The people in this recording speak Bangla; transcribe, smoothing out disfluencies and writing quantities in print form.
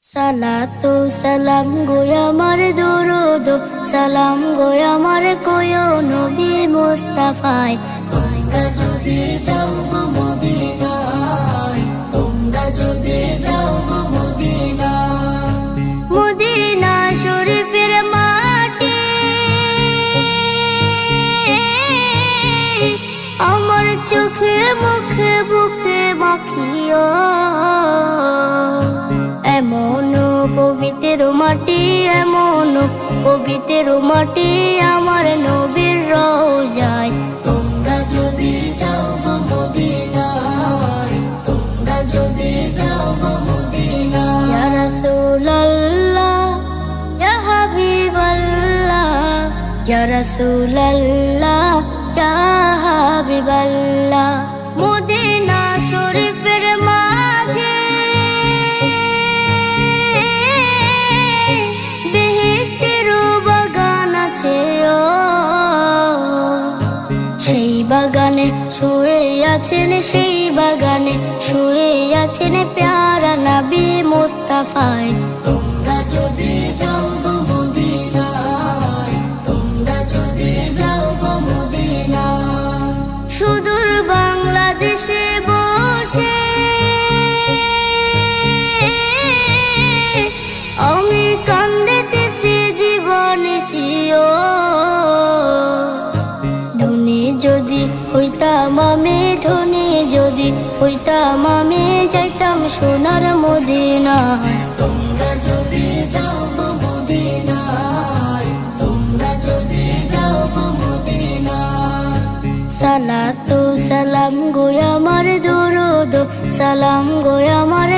সালাতু সালাম গো আমার দরুদ সালাম গো আমার কোয় নবী মুস্তাফায়। তোমরা যদি যাও গো মদিনায়, তোমরা যদি যাও গো মদিনায়, মদিনা শরীফের মাটি আমার চোখে মুখে বুকে মাখিও। এমন পবিত্র মাটি, এমন পবিত্র মাটি আমার নবীর রওজায়। তোমরা যদি যাও গো মদিনায়, তোমরা যদি যাও গো মদিনায়। ইয়া রাসূলুল্লাহ ইয়া হাবিবাল্লাহ, ইয়া রাসূলুল্লাহ ইয়া হাবিবাল্লাহ। মদিনা শরীফের মাঝে সেই বাগানে শুয়ে আছেন, সেই বাগানে শুয়ে আছেন প্যারা নবী মুস্তাফায়। তোমরা যদি যাও গো মদিনায়, তোমরা যদি যাও গো মদিনায়। সুদূর বাংলাদেশে বসে আমি কান্দিতেছি দিবানিশিও। যদি হইতাম আমি ধনী, যদি হইতাম আমি যাইতাম সোনার মদিনায়। তোমরা যদি যাও গো মদিনায়, তোমরা যদি যাও গো মদিনায়। সালাতু সালাম গো আমার দরুদ সালাম গো আমার